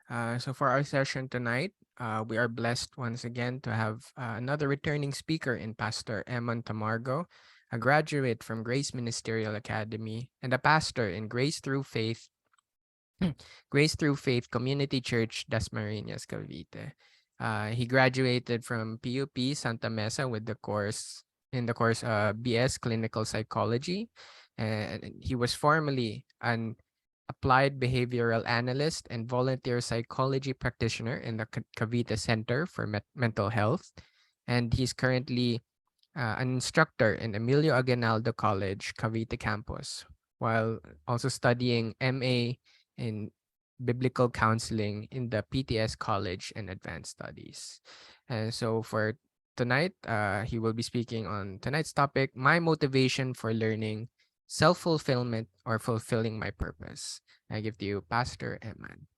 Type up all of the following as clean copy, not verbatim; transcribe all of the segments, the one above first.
So for our session tonight, we are blessed once again to have another returning speaker in Pastor Emman Tamargo, a graduate from Grace Ministerial Academy and a pastor in Grace Through Faith, Grace Through Faith Community Church, Dasmariñas, Cavite. He graduated from PUP Santa Mesa with the course BS Clinical Psychology, and he was formerly an applied behavioral analyst and volunteer psychology practitioner in the Cavite Center for Mental Health. And he's currently an instructor in Emilio Aguinaldo College, Cavite campus, while also studying MA in biblical counseling in the PTS College and Advanced Studies. And so for tonight, he will be speaking on tonight's topic, my motivation for learning, self-fulfillment or fulfilling my purpose. I give to you Pastor Emman.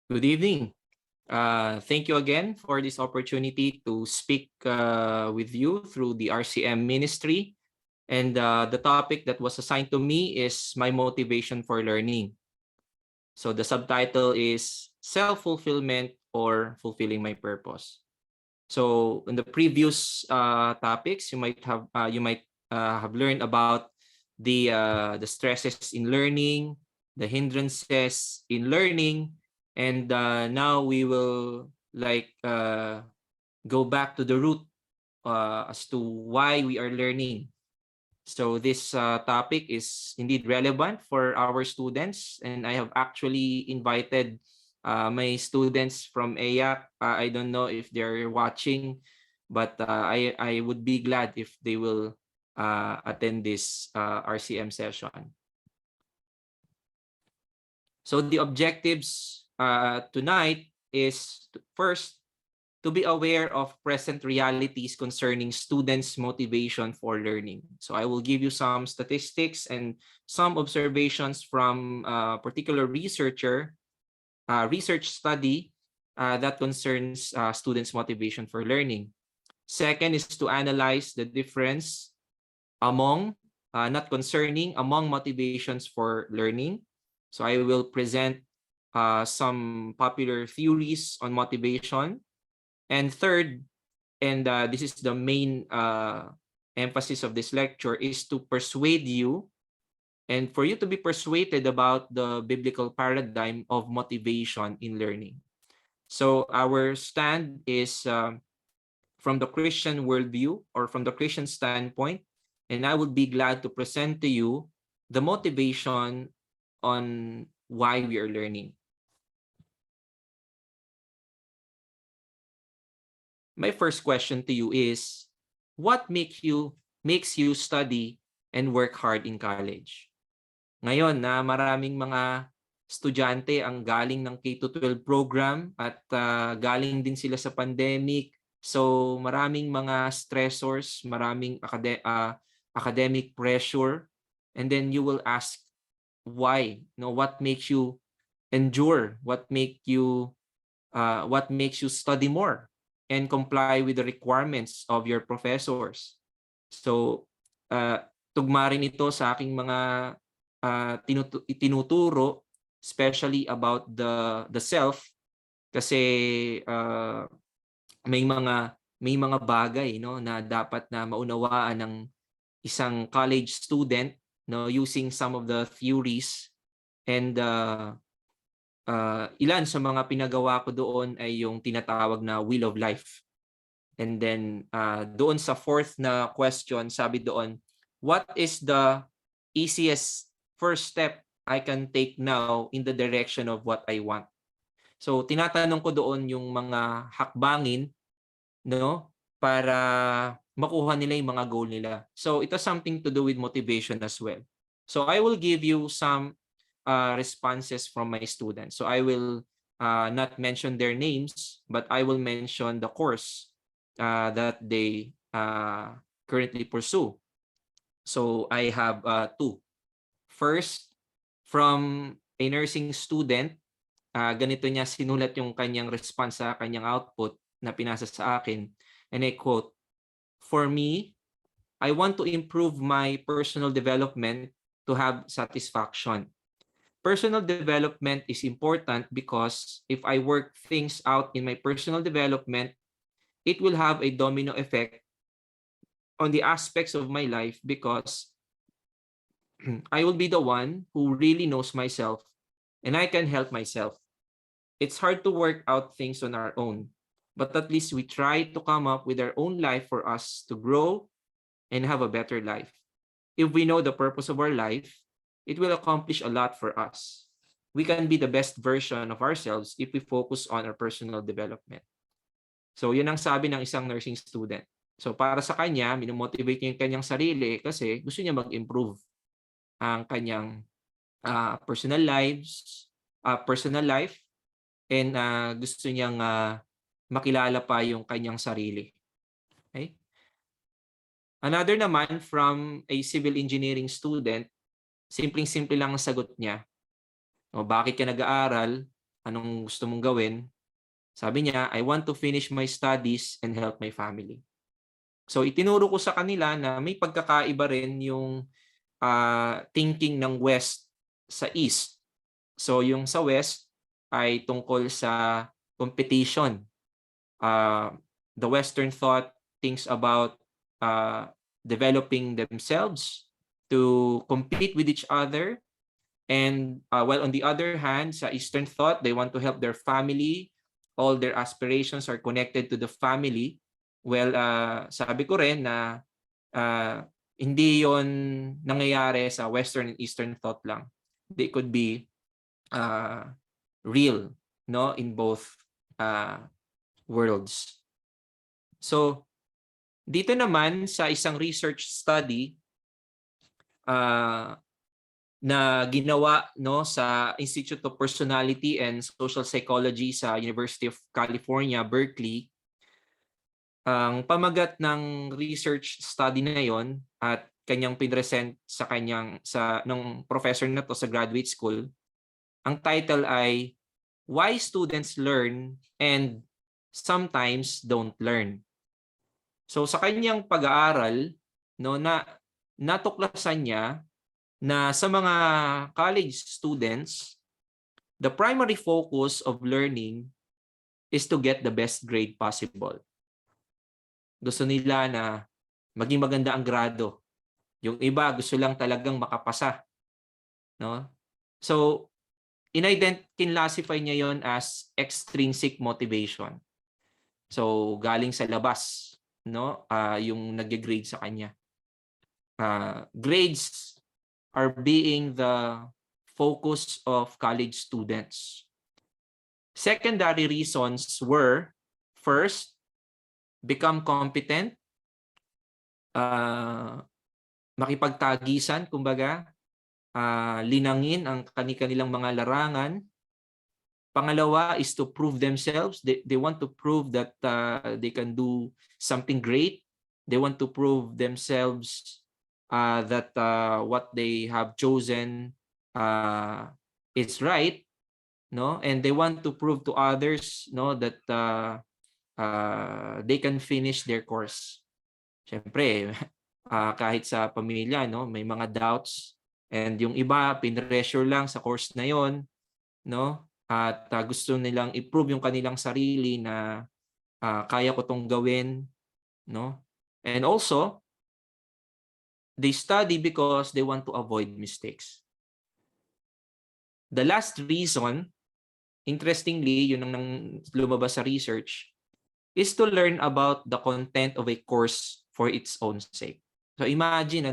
Good evening. Thank you again for this opportunity to speak with you through the RCM ministry. And the topic that was assigned to me is my motivation for learning. So the subtitle is self-fulfillment or fulfilling my purpose. So in the previous topics, you might have learned about the stresses in learning, the hindrances in learning, and now we will go back to the root as to why we are learning. So this topic is indeed relevant for our students, and I have actually invited my students from AYAC. I don't know if they're watching, but I would be glad if they will attend this RCM session. So the objectives tonight is first, to be aware of present realities concerning students' motivation for learning. So I will give you some statistics and some observations from a particular research study that concerns students' motivation for learning. Second is to analyze the difference among, not concerning, among motivations for learning. So I will present some popular theories on motivation. And third, and this is the main emphasis of this lecture, is to persuade you and for you to be persuaded about the biblical paradigm of motivation in learning. So our stand is from the Christian worldview or from the Christian standpoint, and I would be glad to present to you the motivation on why we are learning. My first question to you is, what makes you study and work hard in college? Ngayon na maraming mga estudyante ang galing ng K-12 program at galing din sila sa pandemic. So maraming mga stressors, maraming academic pressure, and then you will ask why? What makes you endure? What makes you study more and comply with the requirements of your professors? So, tugma rin ito sa aking mga tinuturo, especially about the self, kasi may mga bagay na dapat na maunawaan ng isang college student using some of the theories, and ilan sa mga pinagawa ko doon ay yung tinatawag na wheel of life. And then doon sa fourth na question, sabi doon, what is the easiest first step I can take now in the direction of what I want? So tinatanong ko doon yung mga hakbangin para makuha nila yung mga goal nila. So it has something to do with motivation as well. So I will give you some responses from my students. So I will not mention their names, but I will mention the course that they currently pursue. So I have two. First, from a nursing student, ganito niya sinulat yung kanyang response sa kanyang output. na pinasa sa akin. And I quote, "For me, I want to improve my personal development to have satisfaction. Personal development is important because if I work things out in my personal development, it will have a domino effect on the aspects of my life because I will be the one who really knows myself and I can help myself. It's hard to work out things on our own, but at least we try to come up with our own life for us to grow and have a better life. If we know the purpose of our life, it will accomplish a lot for us. We can be the best version of ourselves if we focus on our personal development." So yun ang sabi ng isang nursing student. So para sa kanya, minomotivate niya yung kanyang sarili kasi gusto niya mag-improve ang kanyang personal life, and gusto niyang makilala pa yung kanyang sarili. Okay? Another naman from a civil engineering student, simpleng-simple lang ang sagot niya. O, bakit ka nag-aaral? Anong gusto mong gawin? Sabi niya, "I want to finish my studies and help my family." So itinuro ko sa kanila na may pagkakaiba rin yung thinking ng West sa East. So yung sa West ay tungkol sa competition. The Western thought thinks about developing themselves to compete with each other. And while on the other hand, sa Eastern thought, they want to help their family. All their aspirations are connected to the family. Well, sabi ko rin na hindi yon nangyayari sa Western and Eastern thought lang. They could be real, no, in both worlds. So, dito naman sa isang research study na ginawa, no, sa Institute of Personality and Social Psychology sa University of California, Berkeley, ang pamagat ng research study na yon at kanyang pinresent sa nung professor na to sa graduate school, ang title ay "Why Students Learn and Sometimes Don't Learn." So sa kanyang pag-aaral, no, natuklasan niya na sa mga college students, the primary focus of learning is to get the best grade possible. Gusto nila na maging maganda ang grado. Yung iba gusto lang talagang makapasa, no? So classify niya yon as extrinsic motivation. So galing sa labas, no? Yung nag-grade sa kanya. Grades are being the focus of college students. Secondary reasons were, first, become competent, makipagtagisan, kumbaga, linangin ang kanilang mga larangan. Pangalawa is to prove themselves. They want to prove that they can do something great. They want to prove themselves that what they have chosen is right, no? And they want to prove to others, no, that they can finish their course. Siyempre, kahit sa pamilya, no, may mga doubts, and yung iba pinressure lang sa course na yon, no? At gusto nilang i-prove yung kanilang sarili na kaya ko tong gawin, no? And also, they study because they want to avoid mistakes. The last reason, interestingly, yun ang lumabas sa research, is to learn about the content of a course for its own sake. So imagine,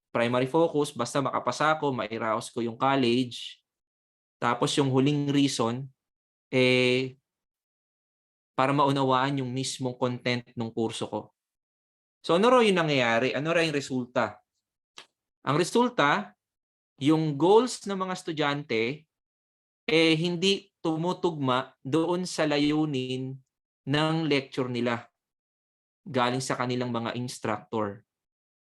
primary focus, basta makapasa ko, mairaos ko yung college. Tapos yung huling reason, para maunawaan yung mismong content ng kurso ko. So ano raw yung nangyayari? Ano raw yung resulta? Ang resulta, yung goals ng mga estudyante hindi tumutugma doon sa layunin ng lecture nila galing sa kanilang mga instructor.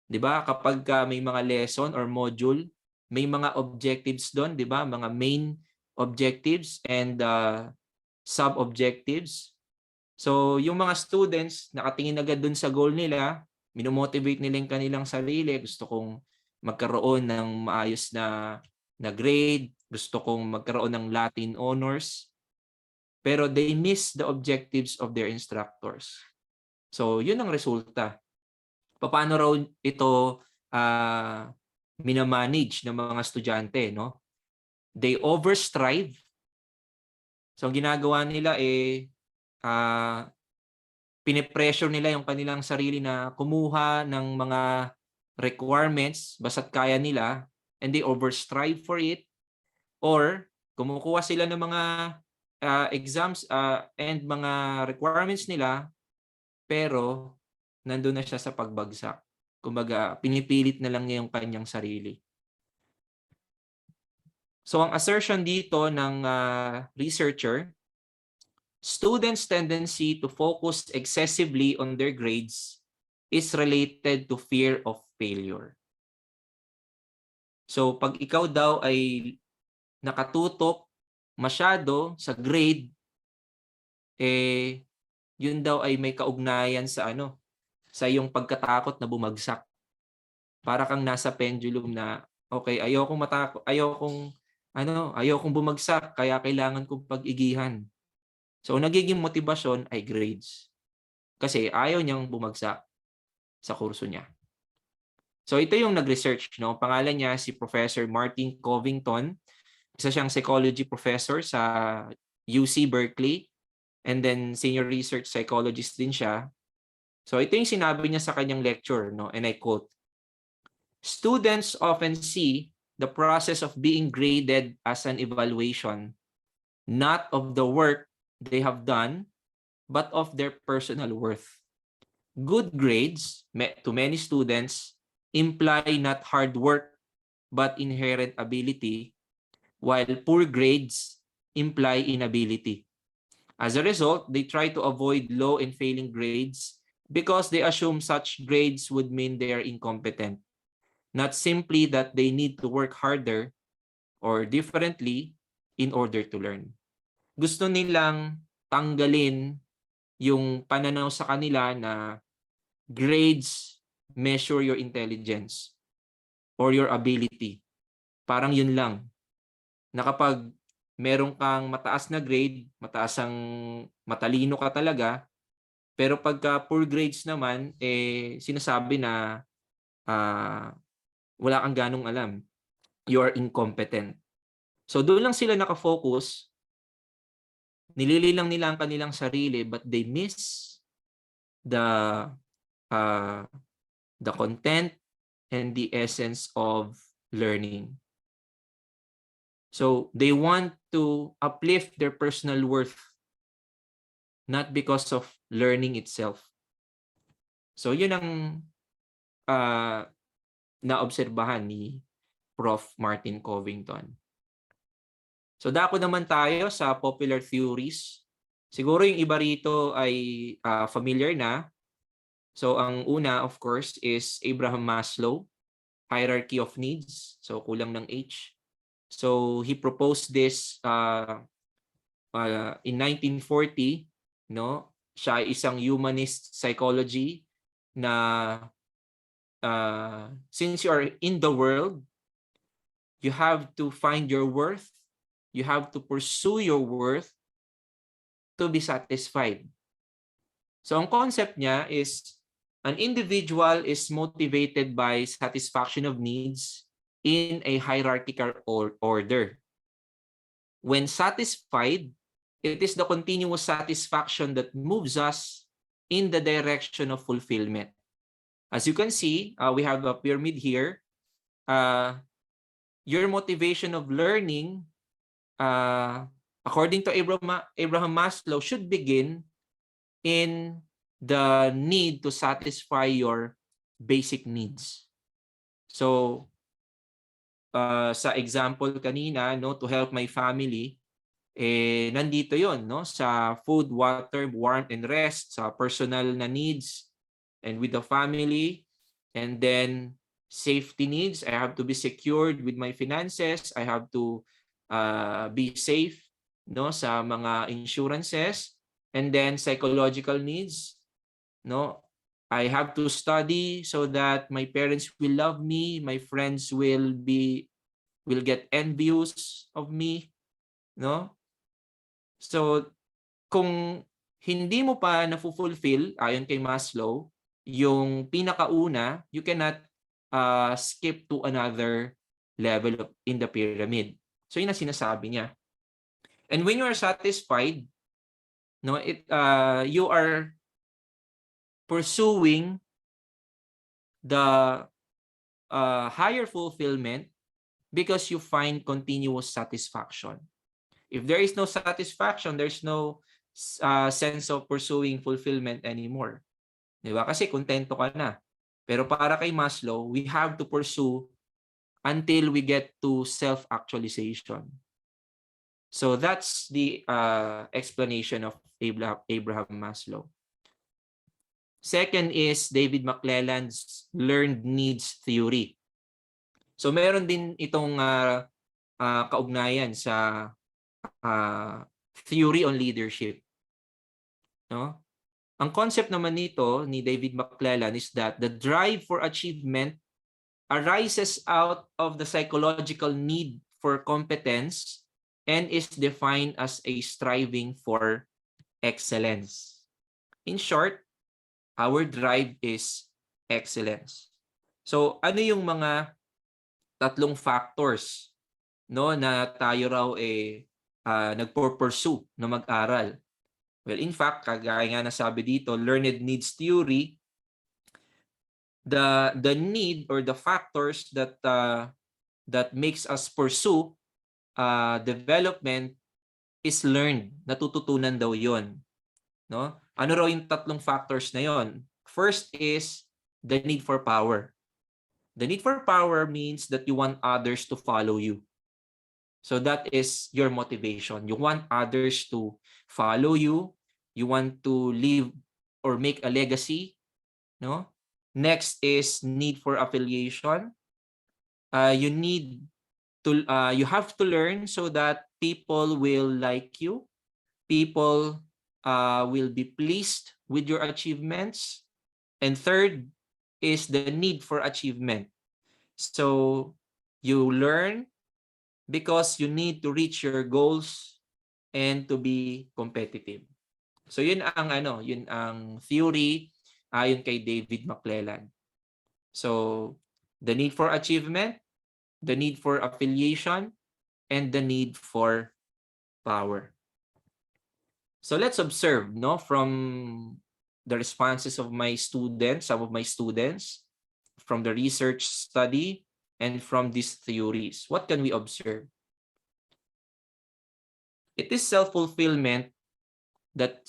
'Di ba? Kapag may mga lesson or module, may mga objectives doon, 'di ba? Mga main objectives and sub-objectives. So yung mga students nakatingin agad dun sa goal nila, minomotivate nila yung kanilang sarili, gusto kong magkaroon ng maayos na grade, gusto kong magkaroon ng Latin honors, pero they miss the objectives of their instructors. So yun ang resulta. Paano raw ito minamanage ng mga estudyante, no? They overstrive. So ang ginagawa nila pinipressure nila yung kanilang sarili na kumuha ng mga requirements basta't kaya nila, and they overstrive for it, or kumukuha sila ng mga exams and mga requirements nila, pero nandun na siya sa pagbagsak. Kumbaga, pinipilit na lang niya yung kanyang sarili. So ang assertion dito ng researcher, students' tendency to focus excessively on their grades is related to fear of failure. So pag ikaw daw ay nakatutok masyado sa grade, yun daw ay may kaugnayan sa sa iyong pagkatakot na bumagsak. Para kang nasa pendulum na, okay, ayokong bumagsak, kaya kailangan kong pag-igihan. So nagiging motibasyon ay grades. Kasi ayaw niyang bumagsak sa kurso niya. So ito yung nag-research, no? Pangalan niya si Professor Martin Covington. Isa siyang psychology professor sa UC Berkeley, and then senior research psychologist din siya. So ito yung sinabi niya sa kanyang lecture, no? And I quote, "Students often see the process of being graded as an evaluation, not of the work they have done, but of their personal worth. Good grades, to many students, imply not hard work, but inherent ability, while poor grades imply inability. As a result, they try to avoid low and failing grades because they assume such grades would mean they are incompetent, not simply that they need to work harder or differently in order to learn." Gusto nilang tanggalin yung pananaw sa kanila na grades measure your intelligence or your ability. Parang yun lang. Na kapag meron kang mataas na grade, matalino ka talaga, pero pagka poor grades naman, sinasabi na wala kang ganong alam. You are incompetent. So doon lang sila nakafocus, nilililang nila ang kanilang sarili, but they miss the uh, the content and the essence of learning. So they want to uplift their personal worth, not because of learning itself. So yun ang naobserbahan ni Prof. Martin Covington. So dako naman tayo sa popular theories. Siguro yung iba rito ay familiar na. So ang una, of course, is Abraham Maslow, hierarchy of needs. So kulang ng H. So he proposed this in 1940, no? Siya ay isang humanist psychology na since you are in the world, you have to find your worth. You have to pursue your worth to be satisfied. So ang concept niya is an individual is motivated by satisfaction of needs in a hierarchical order. When satisfied, it is the continuous satisfaction that moves us in the direction of fulfillment. As you can see, we have a pyramid here. Your motivation of learning, according to Abraham Maslow, should begin in the need to satisfy your basic needs. So, sa example kanina, no, to help my family, nandito yon, no, sa food, water, warmth, and rest, sa personal na needs, and with the family, and then safety needs. I have to be secured with my finances. I have to be safe, no, sa mga insurances. And then psychological needs, no? I have to study so that my parents will love me, my friends will get envious of me, no? So kung hindi mo pa na-fulfill ayon kay Maslow, yung pinakauna, you cannot skip to another level in the pyramid. So yun ang sinasabi niya. And when you are satisfied, no, you are pursuing the higher fulfillment because you find continuous satisfaction. If there is no satisfaction, there's no sense of pursuing fulfillment anymore. Di ba? Kasi kontento ka na. Pero para kay Maslow, we have to pursue until we get to self-actualization. So that's the explanation of Abraham Maslow. Second is David McClelland's learned needs theory. So meron din itong kaugnayan sa theory on leadership. No? Ang concept naman nito ni David McClelland is that the drive for achievement arises out of the psychological need for competence and is defined as a striving for excellence. In short, our drive is excellence. So ano yung mga tatlong factors, no, na tayo raw nagpo-pursue na mag-aral? Well, in fact, kagaya nga nasabi dito, learned needs theory, the need or the factors that makes us pursue development is learned. Natututunan daw 'yon, no? Ano raw yung tatlong factors na 'yon? First is the need for power. The need for power means that you want others to follow you. So that is your motivation. You want others to follow you. You want to leave or make a legacy, no? Next is need for affiliation. You have to learn so that people will like you. People will be pleased with your achievements. And third is the need for achievement. So you learn because you need to reach your goals and to be competitive. So yun ang theory ayon kay David McClelland. So the need for achievement, the need for affiliation, and the need for power. So let's observe, no, from the responses of my students, some of my students, from the research study, and from these theories. What can we observe? It is self-fulfillment that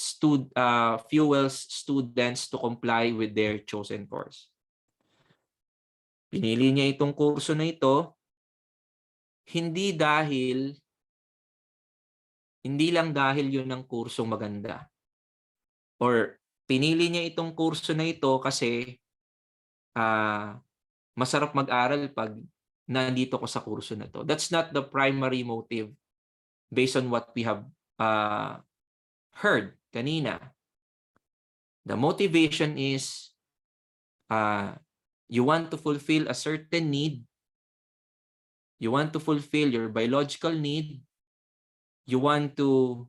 fuels students to comply with their chosen course. Pinili niya itong kurso na ito hindi lang dahil yun ang kursong maganda. Or pinili niya itong kurso na ito kasi masarap mag-aral pag nandito ko sa kurso na to. That's not the primary motive based on what we have heard kanina. The motivation is you want to fulfill a certain need. You want to fulfill your biological need. You want to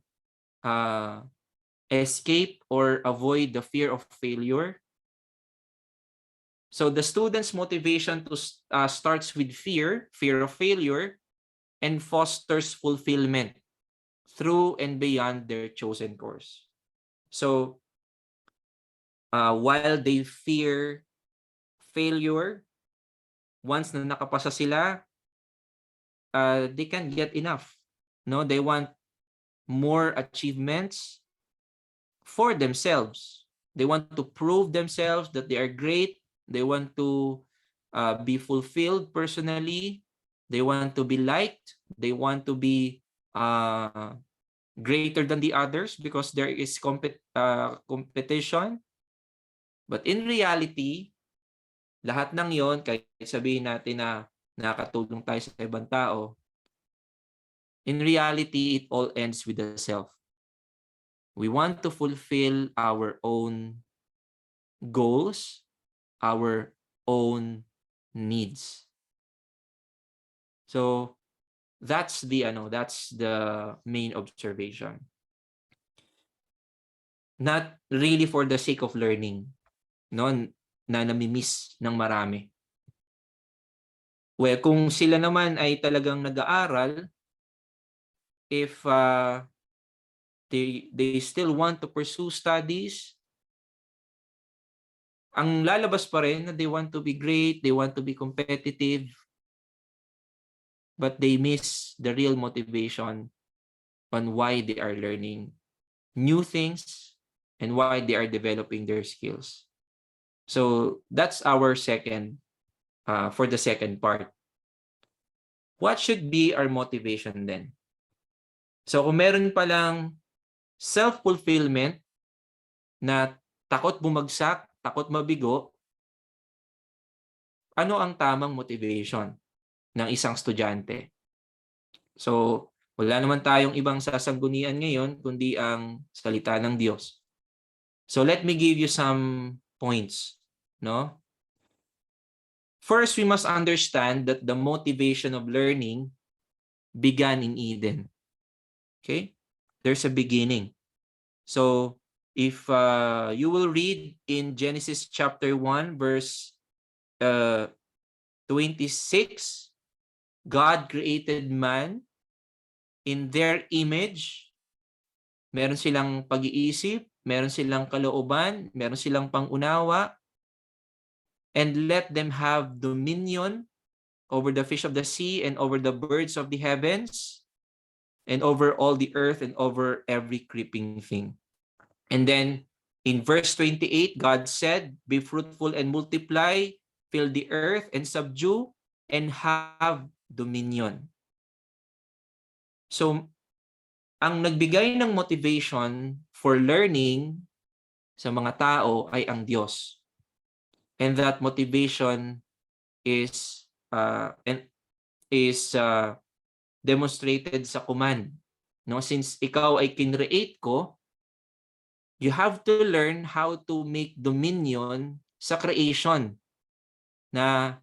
escape or avoid the fear of failure. So the student's motivation to starts with fear of failure, and fosters fulfillment through and beyond their chosen course. So while they fear failure, once na nakapasa sila, they can't get enough. No, they want more achievements for themselves. They want to prove themselves that they are great. They want to be fulfilled personally. They want to be liked. They want to be greater than the others because there is competition. But in reality, lahat ng yon, kahit sabihin natin na nakatulong tayo sa ibang tao, in reality, it all ends with the self. We want to fulfill our own goals, our own needs. So that's the main observation. Not really for the sake of learning, no, na nami-miss ng marami. Well, kung sila naman ay talagang nag-aaral, if they still want to pursue studies, ang lalabas pa rin na they want to be great, they want to be competitive, but they miss the real motivation on why they are learning new things and why they are developing their skills. So that's our second, for the second part. What should be our motivation then? So kung meron palang self-fulfillment na takot bumagsak, takot mabigo, ano ang tamang motivation ng isang estudyante? So, wala naman tayong ibang sasanggunian ngayon kundi ang salita ng Diyos. So, let me give you some points, no? First, we must understand that the motivation of learning began in Eden. Okay? There's a beginning. So, if you will read in Genesis chapter 1, verse 26, God created man in their image. Meron silang pag-iisip, meron silang kalooban, meron silang pangunawa, and let them have dominion over the fish of the sea and over the birds of the heavens and over all the earth and over every creeping thing. And then in verse 28, God said, "Be fruitful and multiply, fill the earth and subdue, and have dominion." So, ang nagbigay ng motivation for learning sa mga tao ay ang Diyos. And that motivation is demonstrated sa command. No, since ikaw ay kinreate ko, you have to learn how to make dominion sa creation na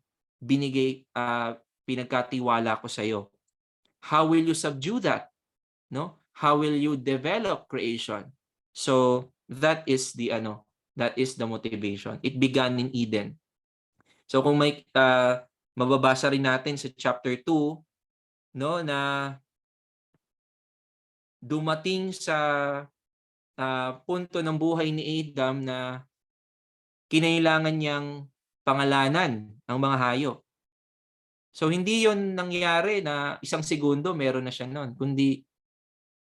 pinagkatiwala ko sa iyo. How will you subdue that? No? How will you develop creation? So that is the motivation. It began in Eden. So kung may mababasa rin natin sa chapter 2, no, na dumating sa punto ng buhay ni Adam na kinailangan niyang pangalanan ang mga hayop. So hindi 'yon nangyari na isang segundo meron na siya noon, kundi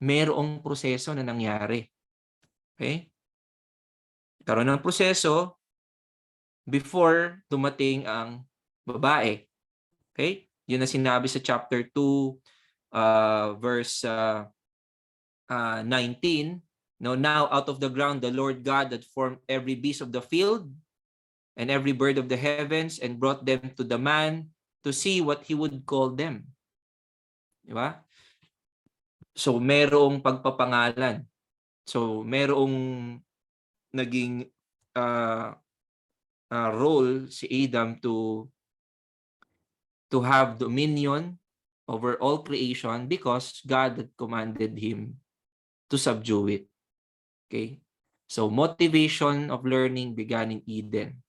mayroong proseso na nangyari. Okay? Karoon ng proseso before dumating ang babae. Okay? Yun na sinabi sa chapter 2, verse 19. No, now out of the ground the Lord God that formed every beast of the field and every bird of the heavens and brought them to the man to see what he would call them. Di ba? So, merong pagpapangalan. So, merong naging role si Adam to have dominion over all creation because God had commanded him to subdue it. Okay? So, motivation of learning began in Eden.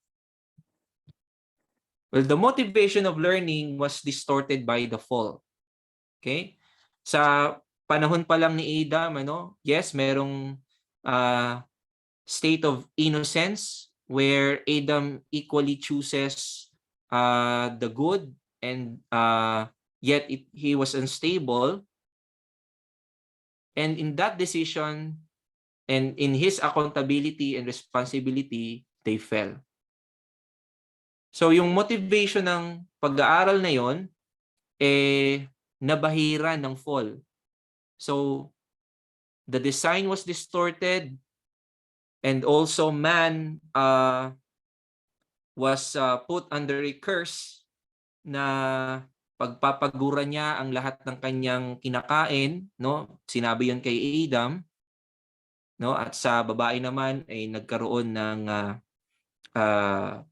Well, the motivation of learning was distorted by the fall. Okay? Sa panahon pa lang ni Adam, yes, merong state of innocence where Adam equally chooses the good and yet he was unstable. And in that decision and in his accountability and responsibility, they fell. So yung motivation ng pag-aaral na yon nabahira ng fall. So the design was distorted and also man was put under a curse na pagpapagura niya ang lahat ng kanyang kinakain, no? Sinabi yon kay Adam no? At sa babae naman ay nagkaroon ng uh,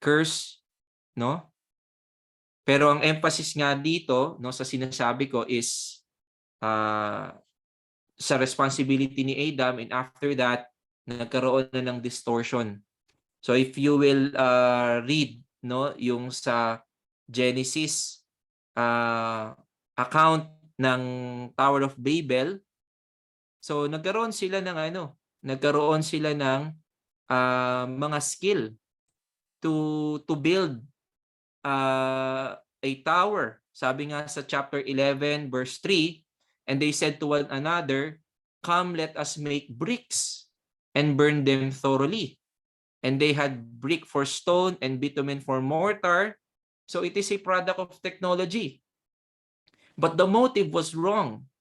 curse, no? Pero ang emphasis nga dito, no, sa sinasabi ko is uh, sa responsibility ni Adam, and after that nagkaroon na ng distortion. So if you will read, no, yung sa Genesis account ng Tower of Babel, so nagkaroon sila ng mga skill to build a tower. Sabi nga sa chapter 11 verse 3, and they said to one another, "Come, let us make bricks and burn them thoroughly." And they had brick for stone and bitumen for mortar. So it is a product of technology. But the motive was wrong.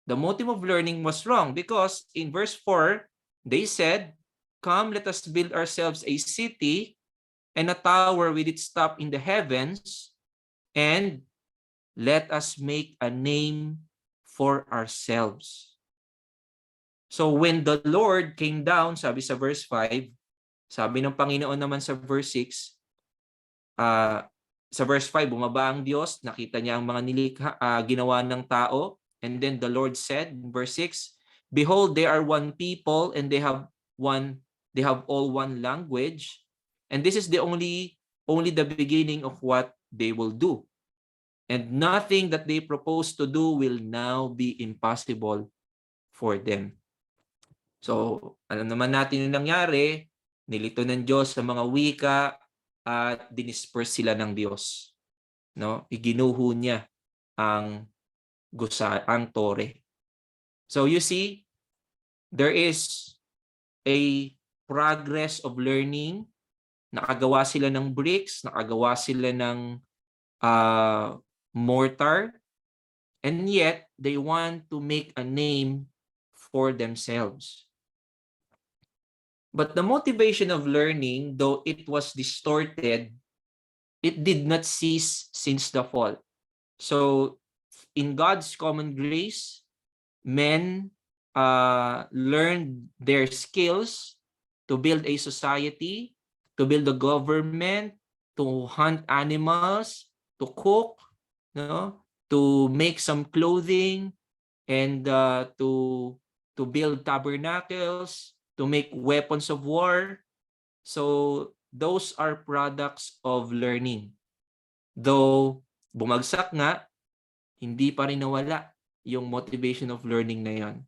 The motive of learning was wrong because in verse 4, they said, "Come, let us build ourselves a city and a tower with its top in the heavens, and let us make a name for ourselves." So when the Lord came down, sabi sa verse 5, sabi ng Panginoon naman sa verse 6, sa verse 5, bumaba ang Diyos, nakita niya ang mga ginawa ng tao, and then the Lord said, in verse 6, "Behold, they are one people, and they have all one language, and this is the only the beginning of what they will do. And nothing that they propose to do will now be impossible for them." So, alam naman natin yung nangyari, nilito ng Diyos sa mga wika at dinisperse sila ng Diyos. No? Iginuho niya ang ang tore. So you see, there is a progress of learning. Nakagawa sila ng bricks, nakagawa sila ng mortar, and yet they want to make a name for themselves. But the motivation of learning, though it was distorted, it did not cease since the fall. So in God's common grace, men learned their skills to build a society, to build a government, to hunt animals, to cook, no, to make some clothing, and to build tabernacles, to make weapons of war. So those are products of learning. Though bumagsak nga, hindi pa rin nawala yung motivation of learning na yon.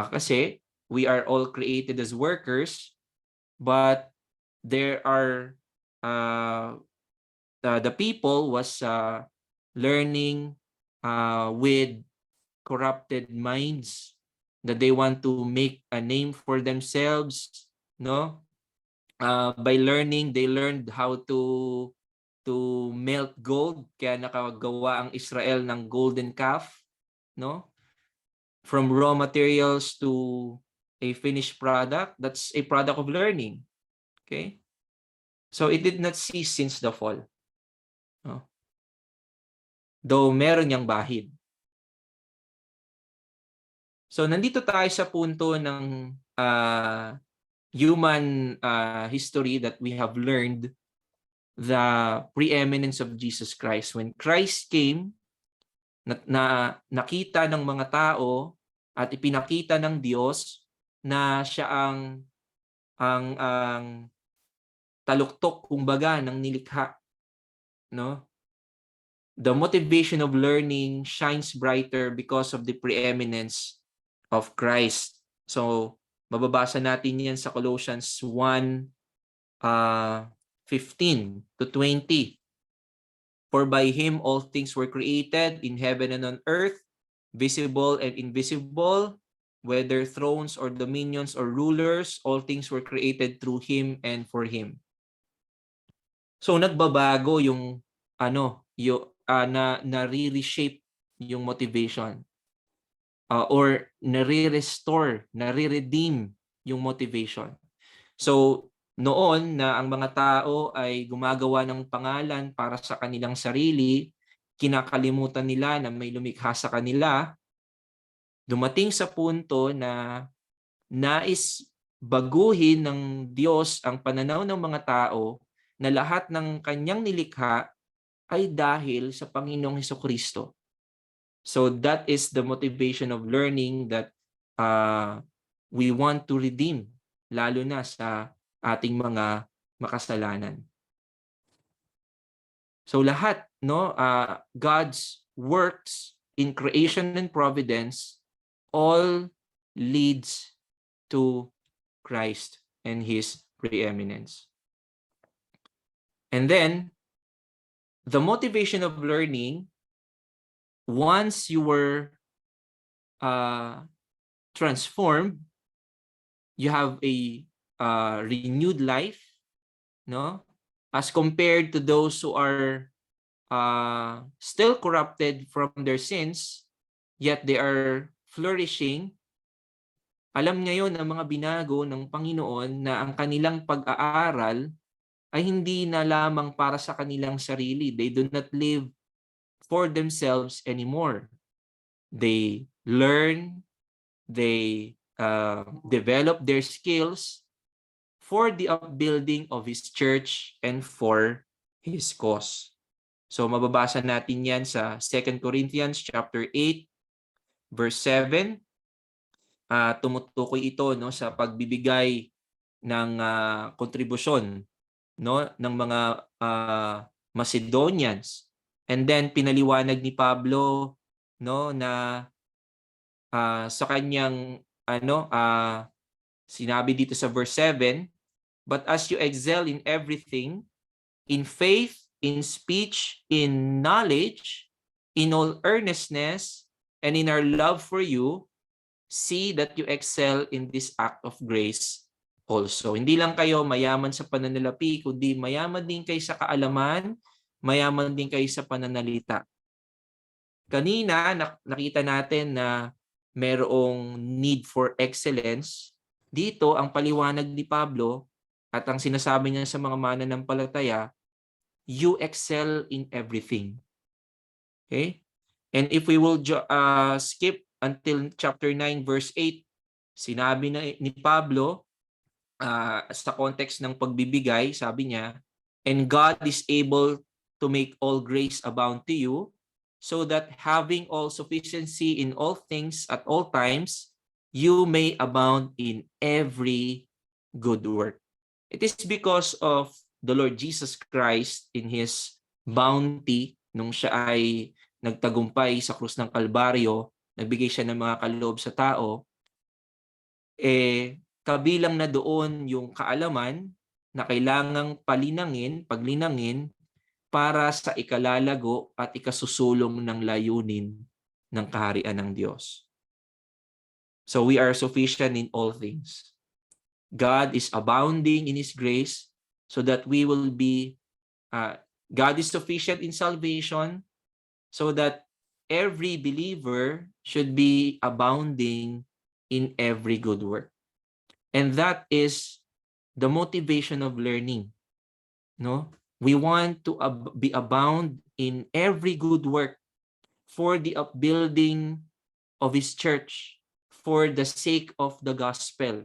Kasi we are all created as workers, but there are the people was learning with corrupted minds, that they want to make a name for themselves, no? By learning, they learned how to melt gold, kaya nakagawa ang Israel ng golden calf, no? From raw materials to a finished product, that's a product of learning. Okay? So it did not cease since the fall. No? Though meron niyang bahid. So nandito tayo sa punto ng human history that we have learned the preeminence of Jesus Christ. When Christ came, nakita ng mga tao at ipinakita ng Diyos na siya ang taluktok kumbaga ng nilikha, no? The motivation of learning shines brighter because of the preeminence of Christ. So mababasa natin yan sa Colossians 1:15-20. "For by him all things were created in heaven and on earth, visible and invisible, whether thrones or dominions or rulers, all things were created through him and for him." So nagbabago yung nare-reshape yung motivation. Or nare-restore, nare-redeem yung motivation. So noon na ang mga tao ay gumagawa ng pangalan para sa kanilang sarili, kinakalimutan nila na may lumikha sa kanila, Dumating sa punto na nais baguhin ng Diyos ang pananaw ng mga tao na lahat ng kanyang nilikha ay dahil sa Panginoong Hesukristo. So that is the motivation of learning that uh, we want to redeem, lalo na sa ating mga makasalanan. So lahat, no, God's works in creation and providence all leads to Christ and his preeminence. And then the motivation of learning, once you were transformed, you have a renewed life, no? As compared to those who are still corrupted from their sins, yet they are flourishing. Alam ngayon ng mga binago ng Panginoon na ang kanilang pag-aaral ay hindi na lamang para sa kanilang sarili. They do not live for themselves anymore. They learn, they develop their skills for the upbuilding of His church and for His cause. So mababasa natin yan sa 2 Corinthians chapter 8, verse 7. Tumutukoy ito, no, sa pagbibigay ng kontribusyon, no, ng mga Macedonians. And then pinaliwanag ni Pablo, no, na sa kanyang sinabi dito sa verse 7, but as you excel in everything, in faith, in speech, in knowledge, in all earnestness, and in our love for you, see that you excel in this act of grace also. Hindi lang kayo mayaman sa pananalapi, kundi mayaman din kayo sa kaalaman, mayaman din kayo sa pananalita. Kanina, nakita natin na merong need for excellence. Dito, ang paliwanag ni Pablo at ang sinasabi niya sa mga mananampalataya, you excel in everything. Okay? And if we will skip until chapter 9, verse 8, sinabi ni Pablo, sa context ng pagbibigay, sabi niya, and God is able to make all grace abound to you, so that having all sufficiency in all things at all times, you may abound in every good work. It is because of the Lord Jesus Christ in His bounty, nung siya ay nagtagumpay sa krus ng Kalbaryo, nagbigay siya ng mga kaloob sa tao, kabilang na doon yung kaalaman na kailangang paglinangin para sa ikalalago at ikasusulong ng layunin ng kaharian ng Diyos. So we are sufficient in all things. God is abounding in His grace so that we will be, God is sufficient in salvation so that every believer should be abounding in every good work. And that is the motivation of learning. No? We want to be abound in every good work for the upbuilding of His church, for the sake of the gospel.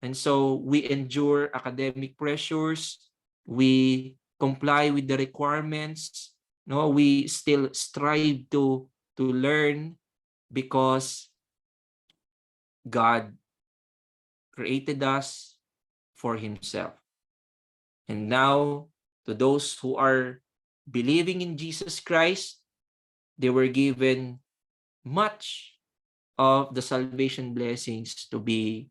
And so we endure academic pressures, we comply with the requirements, no, we still strive to learn because God created us for Himself. And now, to those who are believing in Jesus Christ, they were given much of the salvation blessings to be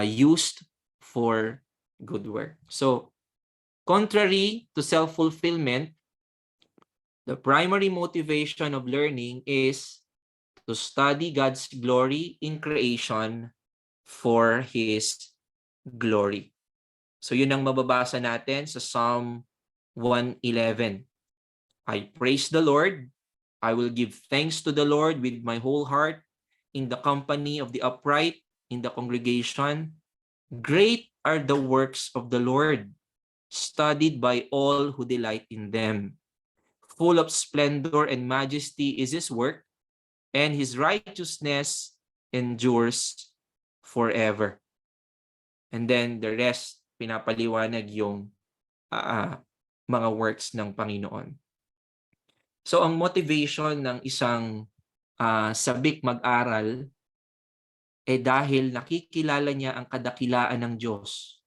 used for good work. So, contrary to self-fulfillment, the primary motivation of learning is to study God's glory in creation for His glory. So yun ang mababasa natin sa Psalm 111. I praise the Lord. I will give thanks to the Lord with my whole heart in the company of the upright in the congregation. Great are the works of the Lord, studied by all who delight in them. Full of splendor and majesty is His work. and his righteousness endures forever. And then the rest, pinapaliwanag yung mga works ng Panginoon. So ang motivation ng isang sabik mag-aral dahil nakikilala niya ang kadakilaan ng Diyos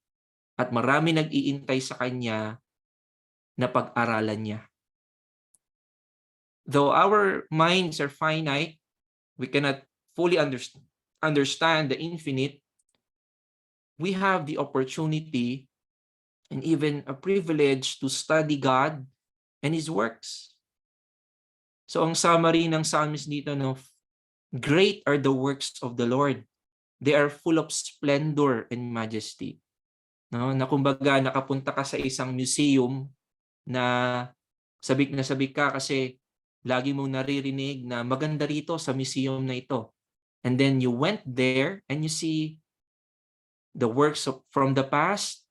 at marami nag-iintay sa kanya na pag-aralan niya. Though our minds are finite, we cannot fully understand the infinite, we have the opportunity and even a privilege to study God and His works. So ang summary ng psalmist dito, no, great are the works of the Lord. They are full of splendor and majesty. No, na kumbaga nakapunta ka sa isang museum na sabik ka kasi lagi mong naririnig na maganda rito sa museum na ito. And then you went there and you see the works from the past,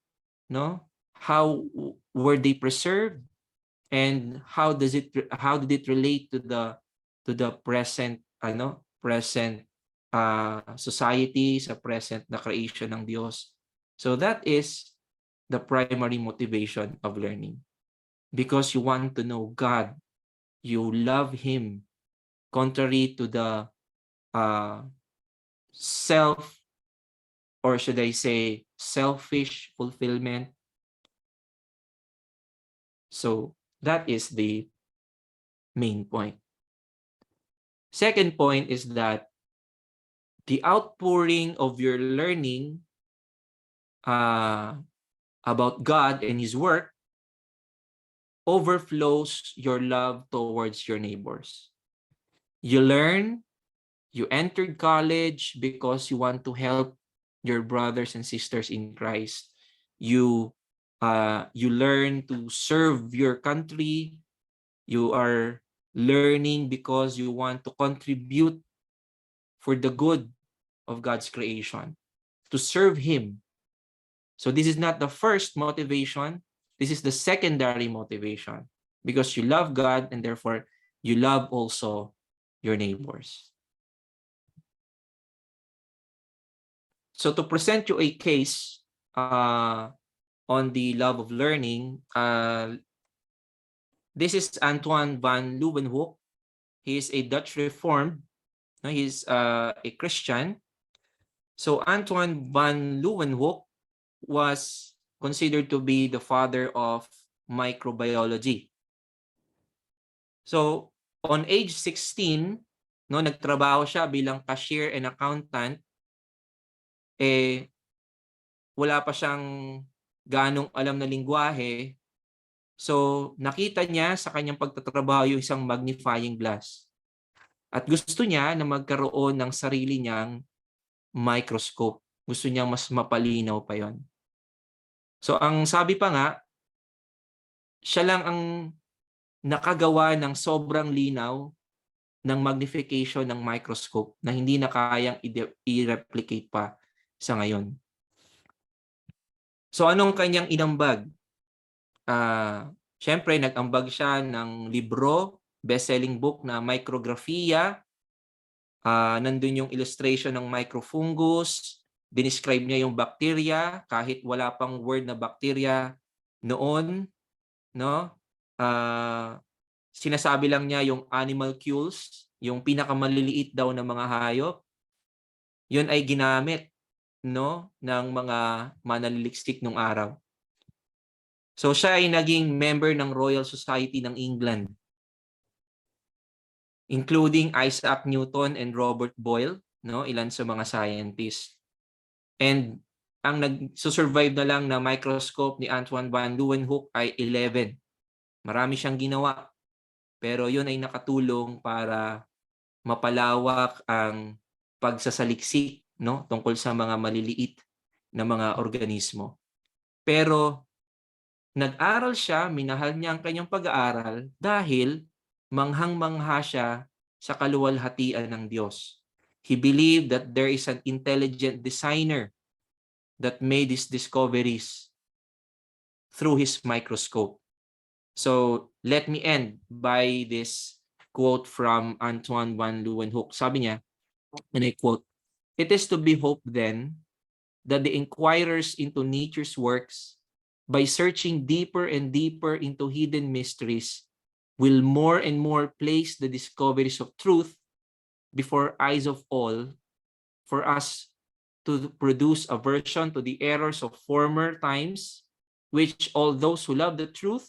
no? How were they preserved and how did it relate to the present present society, sa present na creation ng Diyos. So that is the primary motivation of learning. Because you want to know God, you love Him, contrary to the self, or should I say, selfish fulfillment. So that is the main point. Second point is that the outpouring of your learning about God and His work overflows your love towards your neighbors. You learn, you entered college because you want to help your brothers and sisters in Christ. You learn to serve your country. You are learning because you want to contribute for the good of God's creation, to serve Him. So this is not the first motivation. This is the secondary motivation, because you love God and therefore you love also your neighbors. So to present you a case on the love of learning, this is Antoine van Leeuwenhoek. He is a Dutch Reformed. He's a Christian. So Antoine van Leeuwenhoek was considered to be the father of microbiology. So on age 16, nagtrabaho siya bilang cashier and accountant. Wala pa siyang ganong alam na lingwahe. So nakita niya sa kanyang pagtatrabaho yung isang magnifying glass. At gusto niya na magkaroon ng sarili niyang microscope. Gusto niyang mas mapalinaw pa yon. So ang sabi pa nga, siya lang ang nakagawa ng sobrang linaw ng magnification ng microscope na hindi na kayang i-replicate pa sa ngayon. So anong kanyang inambag? Siyempre, nag-ambag siya ng libro, best-selling book na Micrographia. Nandun yung illustration ng microfungus. Dinescribe niya yung bacteria kahit wala pang word na bacteria noon, no? Sinasabi lang niya yung animalcules, yung pinakamaliliit daw na mga hayop. Yun ay ginamit, no, ng mga mananaliksik nung araw. So siya ay naging member ng Royal Society ng England, including Isaac Newton and Robert Boyle, no, ilan sa mga scientists. And ang nag-survive na lang na microscope ni Antoine van Leeuwenhoek ay 11. Marami siyang ginawa, pero yun ay nakatulong para mapalawak ang pagsasaliksik, no, tungkol sa mga maliliit na mga organismo. Pero nag-aral siya, minahal niya ang kanyang pag-aaral dahil manghang-mangha siya sa kaluwalhatian ng Diyos. He believed that there is an intelligent designer that made these discoveries through his microscope. So let me end by this quote from Antoine van Leeuwenhoek. Sabi niya, and I quote, "It is to be hoped then that the inquirers into nature's works, by searching deeper and deeper into hidden mysteries, will more and more place the discoveries of truth before eyes of all, for us to produce aversion to the errors of former times, which all those who love the truth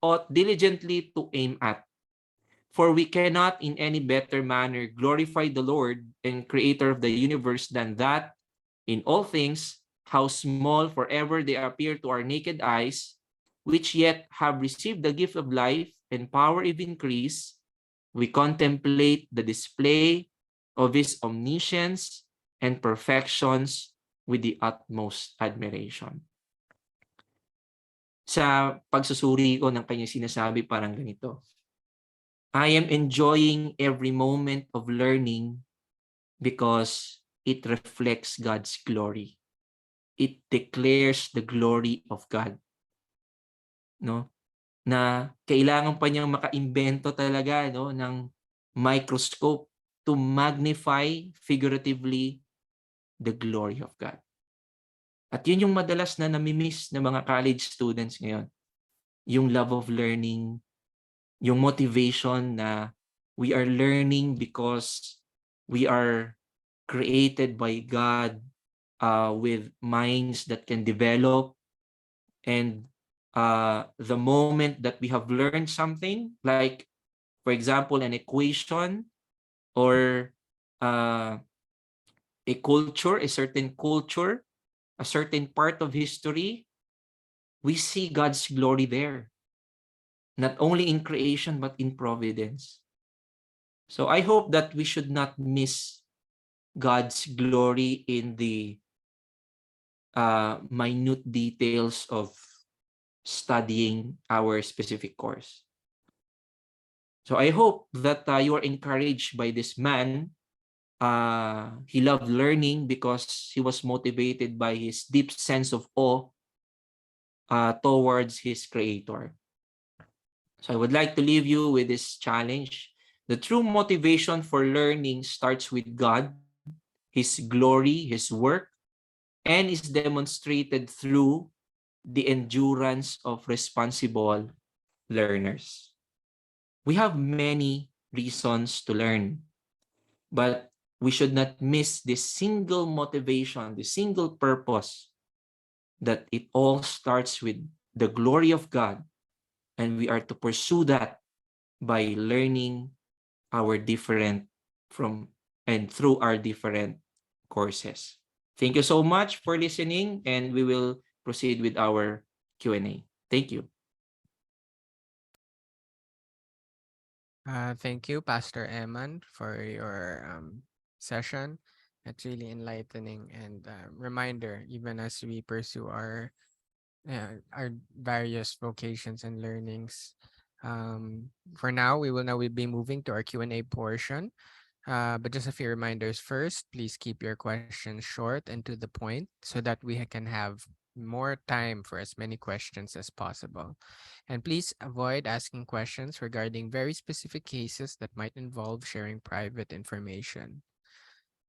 ought diligently to aim at. For we cannot in any better manner glorify the Lord and Creator of the universe than that, in all things, how small forever they appear to our naked eyes, which yet have received the gift of life and power of increase, we contemplate the display of His omniscience and perfections with the utmost admiration." Sa pagsusuri ko ng kanyang sinasabi, parang ganito: I am enjoying every moment of learning because it reflects God's glory. It declares the glory of God, no? Na kailangan pa niyang makaimbento talaga, no, ng microscope to magnify figuratively the glory of God. At yun yung madalas na nami-miss ng mga college students ngayon. Yung love of learning, yung motivation na we are learning because we are created by God with minds that can develop, and the moment that we have learned something, like for example an equation or uh, a culture, a certain culture, a certain part of history, we see God's glory there, not only in creation but in providence. So I hope that we should not miss God's glory in the minute details of studying our specific course. So I hope that you are encouraged by this man. He loved learning because he was motivated by his deep sense of awe towards his creator. So I would like to leave you with this challenge. The true motivation for learning starts with God, His glory, His work, and is demonstrated through the endurance of responsible learners. We have many reasons to learn, but we should not miss this single motivation, the single purpose, that it all starts with the glory of God, and we are to pursue that by learning our different from and through our different courses. Thank you so much for listening, and we will proceed with our Q&A. Thank you. Thank you, Pastor Emman, for your session. It's really enlightening and reminder, even as we pursue our various vocations and learnings. For now, we will now be moving to our Q&A portion. But just a few reminders first. Please keep your questions short and to the point so that we can have more time for as many questions as possible. And please avoid asking questions regarding very specific cases that might involve sharing private information.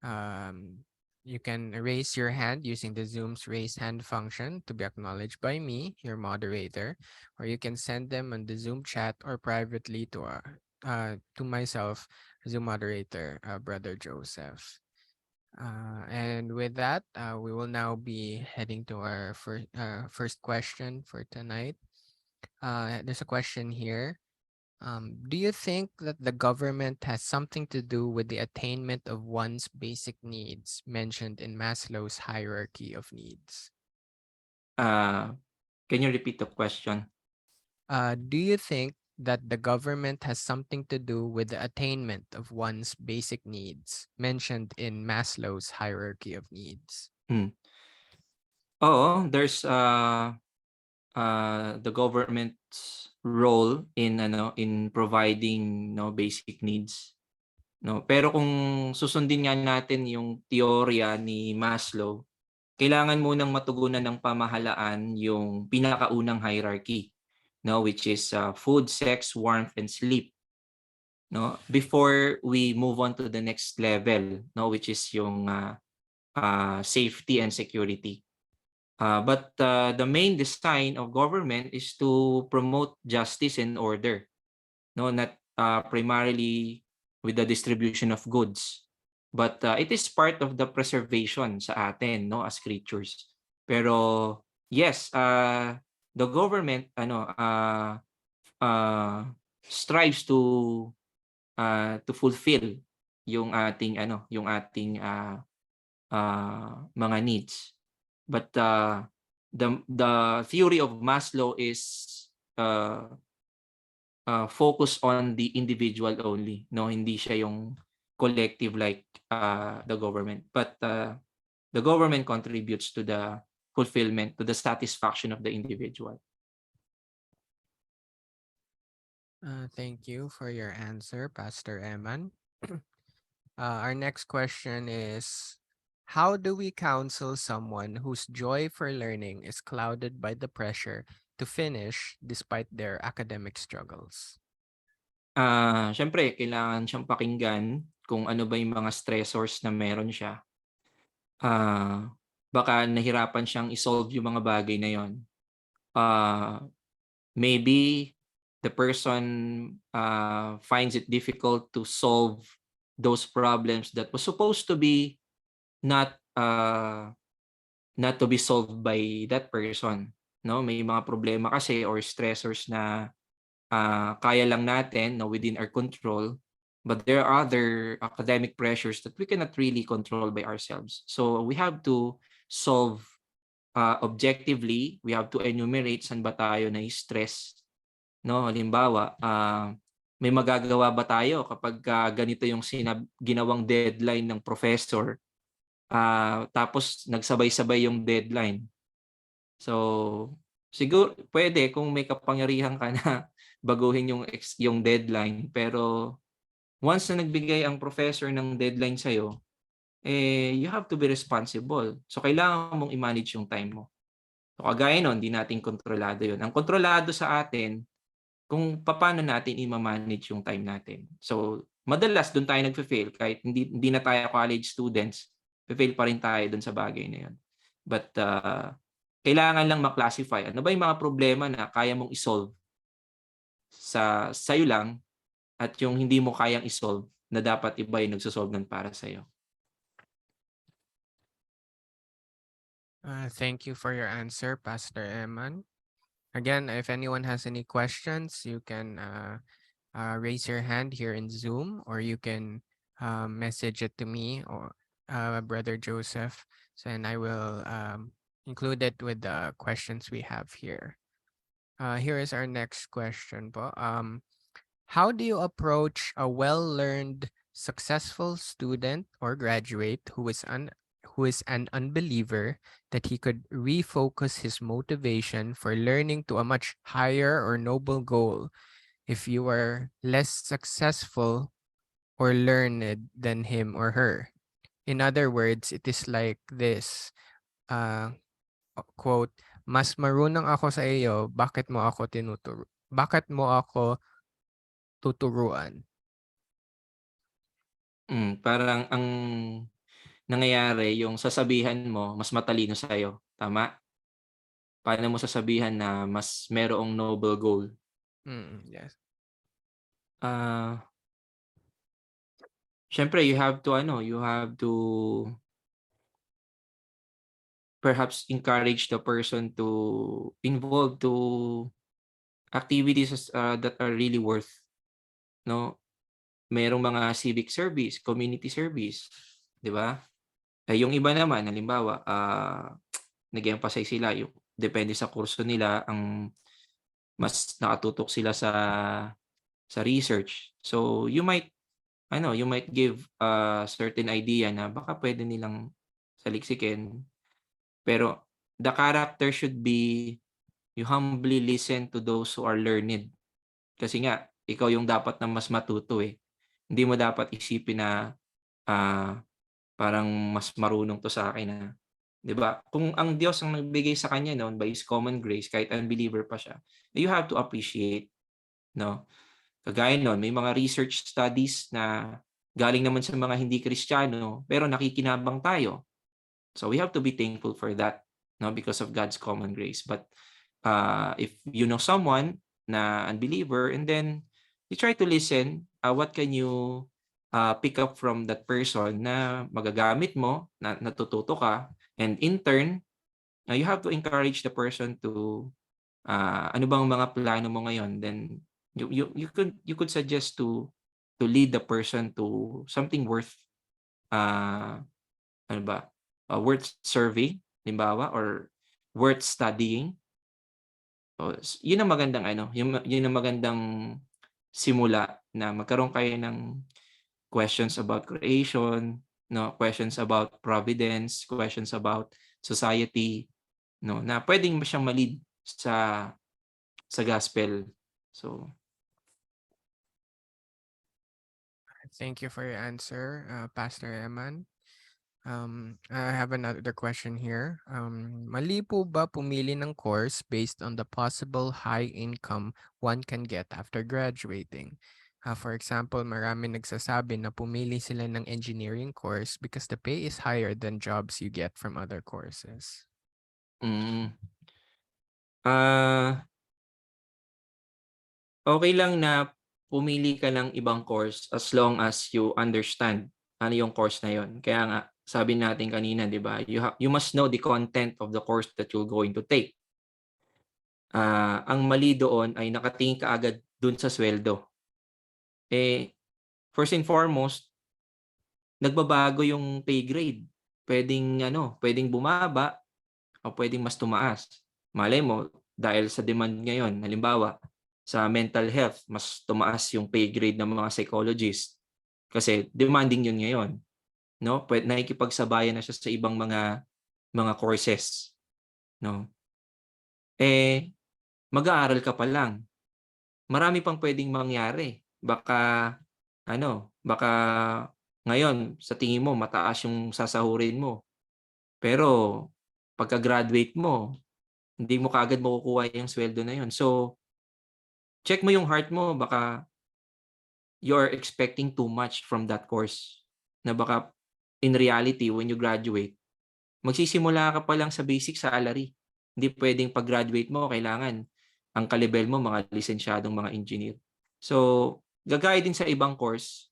Um, you can raise your hand using the Zoom's raise hand function to be acknowledged by me, your moderator, or you can send them on the Zoom chat or privately to myself, Zoom moderator, Brother Joseph. And with that, we will now be heading to our first question for tonight. There's a question here. Do you think that the government has something to do with the attainment of one's basic needs mentioned in Maslow's hierarchy of needs? Uh, can you repeat the question? Do you think that the government has something to do with the attainment of one's basic needs mentioned in Maslow's hierarchy of needs? Hmm. Oo, there's the government's role in providing basic needs, no. Pero kung susundin nga natin yung teorya ni Maslow, kailangan munang matugunan ng pamahalaan yung pinakaunang hierarchy, no, which is food, sex, warmth, and sleep. no, before we move on to the next level, no, which is yung safety and security. But the main design of government is to promote justice and order, no, not primarily with the distribution of goods, but it is part of the preservation sa atin, no, as creatures. Pero yes, the government strives to fulfill yung ating mga needs. But the theory of Maslow is uh, focus on the individual only, no, hindi siya yung collective like the government, but the government contributes to the fulfillment, to the satisfaction of the individual. Thank you for your answer, Pastor Emman. Our next question is, how do we counsel someone whose joy for learning is clouded by the pressure to finish despite their academic struggles? Siyempre kailangan siyang pakinggan kung ano ba yung mga stressors na meron siya. Baka nahirapan siyang i-solve yung mga bagay na yon. Maybe the person finds it difficult to solve those problems that was supposed to be not not to be solved by that person, no? May mga problema kasi or stressors na kaya lang natin, no, within our control, but there are other academic pressures that we cannot really control by ourselves. So we have to solve objectively. We have to enumerate saan ba tayo na-stress, no? Halimbawa, may magagawa ba tayo kapag ganito yung ginawang deadline ng professor, tapos nagsabay-sabay yung deadline? So siguro pwede kung may kapangyarihan ka na baguhin yung deadline, pero once na nagbigay ang professor ng deadline sa'yo, you have to be responsible. So kailangan mong i-manage yung time mo. So kagaya nun, hindi natin kontrolado yun. Ang kontrolado sa atin, kung paano natin i-manage yung time natin. So madalas doon tayo nagfe-fail kahit hindi na tayo college students, fail pa rin tayo doon sa bagay na yun. But kailangan lang ma-classify. Ano ba yung mga problema na kaya mong i-solve sa'yo lang, at yung hindi mo kayang i-solve na dapat iba yung nagsosolve nun para sa'yo. Thank you for your answer, Pastor Emman. Again, if anyone has any questions, you can raise your hand here in Zoom, or you can message it to me or Brother Joseph, and I will include it with the questions we have here. Here is our next question po. How do you approach a well-learned, successful student or graduate who is an unbeliever, that he could refocus his motivation for learning to a much higher or noble goal if you are less successful or learned than him or her? In other words, it is like this, quote, mas marunong ako sa iyo, bakit mo ako tuturuan? Parang ang nangyayari yung sasabihan mo mas matalino sa'yo, tama? Paano mo sasabihan na mas merong noble goal? Yes. Siyempre you have to perhaps encourage the person to involve to activities that are really worth, no? Merong mga civic service, community service, 'di ba? Yung iba naman halimbawa, nag-e-emphasize sila yung depende sa kurso nila, ang mas nakatutok sila sa research. So you might give a certain idea na baka pwede nilang saliksikin. Pero the character should be you humbly listen to those who are learned. Kasi nga ikaw yung dapat na mas matuto, eh. Hindi mo dapat isipin na, ah, parang mas marunong 'to sa akin, 'di ba? Kung ang Diyos ang nagbigay sa kanya no'n by His common grace kahit unbeliever pa siya, you have to appreciate, 'no? Kagaya nun, may mga research studies na galing naman sa mga hindi Kristiyano, pero nakikinabang tayo. So we have to be thankful for that, no, because of God's common grace. But if you know someone na unbeliever, and then you try to listen, what can you pick up from that person na magagamit mo, na natututo ka, and in turn, you have to encourage the person to ano bang mga plano mo ngayon, then you could suggest to lead the person to something worth ano ba, worth serving, limbawa, or worth studying. O, yun ang magandang ano, yun ang magandang simula na magkaroon kayo ng questions about creation, no, questions about providence, questions about society, no, na puwedeng siyang ma-lead sa gospel. So, Thank you for your answer, Pastor Emman. I have another question here. Mali po ba pumili ng course based on the possible high income one can get after graduating? For example, marami nagsasabi na pumili sila ng engineering course because the pay is higher than jobs you get from other courses. hmm, ah, okey lang na pumili ka ng ibang course as long as you understand ano yung course na yun. Kaya nga sabi natin kanina, 'di ba, you must know the content of the course that you're going to take. Ang mali doon ay nakatingin ka agad dun sa sweldo. Eh, first and foremost, nagbabago yung pay grade. Puwedeng ano, puwedeng bumaba o puwedeng mas tumaas. Malay mo dahil sa demand ngayon, halimbawa, sa mental health, mas tumaas yung pay grade ng mga psychologist kasi demanding yun ngayon, 'no? Nakikipagsabayan na siya sa ibang mga courses, 'no? Eh, mag-aaral ka pa lang, marami pang puwedeng mangyari. Baka ngayon sa tingin mo mataas yung sasahurin mo, pero pagka-graduate mo, hindi mo kaagad makukuha yung sweldo na yun. So, check mo yung heart mo, baka you're expecting too much from that course, na baka in reality when you graduate, magsisimula ka pa lang sa basic salary. Hindi puwedeng pag-graduate mo kailangan ang ka-level mo mga lisensyadong mga engineer. So, gagaya din sa ibang course,